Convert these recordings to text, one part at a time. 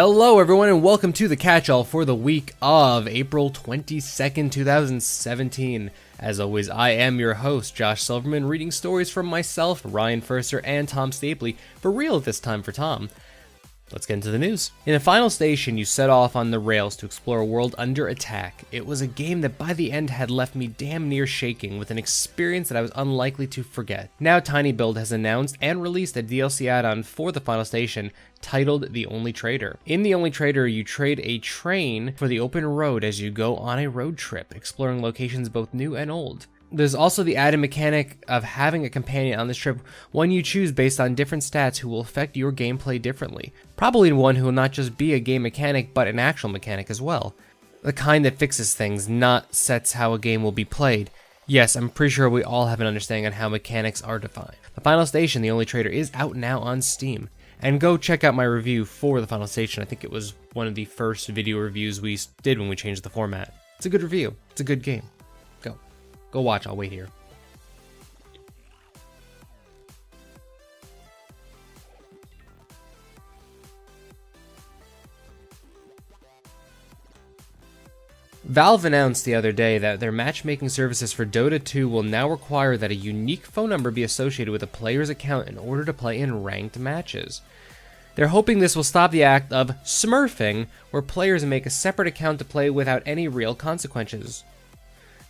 Hello everyone and welcome to the catch-all for the week of April 22nd, 2017. As always, I am your host, Josh Silverman, reading stories from myself, Ryan Furster, and Tom Stapley, for real this time for Tom. Let's get into the news. In the final station, you set off on the rails to explore a world under attack. It was a game that by the end had left me damn near shaking with an experience that I was unlikely to forget. Now Tiny Build has announced and released a DLC add-on for the final station titled The Only Traitor. In The Only Traitor, you trade a train for the open road as you go on a road trip, exploring locations both new and old. There's also the added mechanic of having a companion on this trip, one you choose based on different stats who will affect your gameplay differently. Probably one who will not just be a game mechanic, but an actual mechanic as well. The kind that fixes things, not sets how a game will be played. Yes, I'm pretty sure we all have an understanding on how mechanics are defined. The final station, The Only Traitor, is out now on Steam. And go check out my review for the final station. I think it was one of the first video reviews we did when we changed the format. It's a good review. It's a good game. Go watch, I'll wait here. Valve announced the other day that their matchmaking services for Dota 2 will now require that a unique phone number be associated with a player's account in order to play in ranked matches. They're hoping this will stop the act of smurfing, where players make a separate account to play without any real consequences.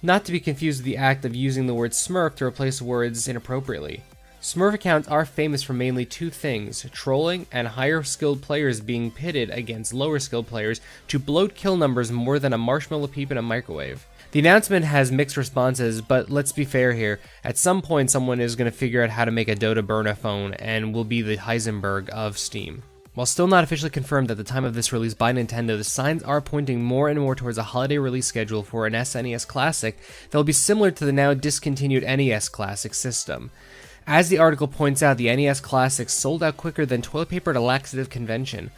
Not to be confused with the act of using the word smurf to replace words inappropriately. Smurf accounts are famous for mainly two things: trolling and higher skilled players being pitted against lower skilled players to bloat kill numbers more than a marshmallow peep in a microwave. The announcement has mixed responses, but let's be fair here. At some point someone is going to figure out how to make a Dota burner phone and will be the Heisenberg of Steam. While still not officially confirmed at the time of this release by Nintendo, the signs are pointing more and more towards a holiday release schedule for an SNES Classic that will be similar to the now discontinued NES Classic system. As the article points out, the NES Classic sold out quicker than toilet paper at a laxative convention.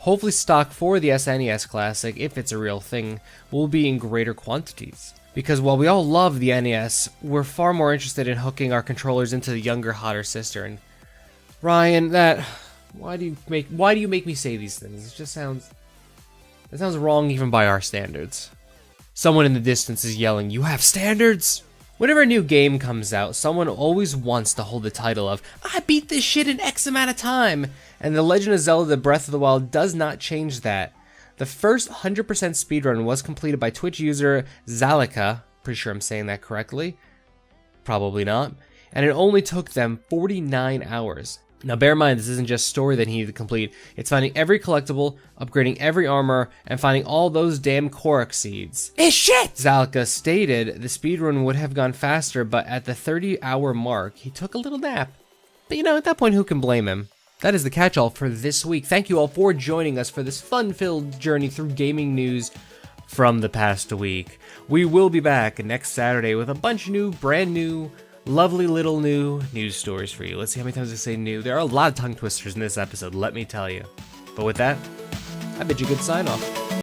Hopefully stock for the SNES Classic, if it's a real thing, will be in greater quantities. Because while we all love the NES, we're far more interested in hooking our controllers into the younger, hotter sister. And Ryan, why do you make me say these things? It sounds wrong even by our standards. Someone in the distance is yelling, "You have standards?" Whenever a new game comes out, someone always wants to hold the title of, "I beat this shit in X amount of time," and the Legend of Zelda Breath of the Wild does not change that. The first 100% speedrun was completed by Twitch user Zalika, pretty sure I'm saying that correctly, probably not, and it only took them 49 hours. Now bear in mind, this isn't just story that he needed to complete, it's finding every collectible, upgrading every armor, and finding all those damn Korok seeds. It's shit! Zalka stated the speedrun would have gone faster, but at the 30-hour mark, he took a little nap. But at that point, who can blame him? That is the catch-all for this week. Thank you all for joining us for this fun-filled journey through gaming news from the past week. We will be back next Saturday with a bunch of brand new, lovely little new news stories for you. Let's see how many times I say new. There are a lot of tongue twisters in this episode, let me tell you. But with that, I bid you good sign off.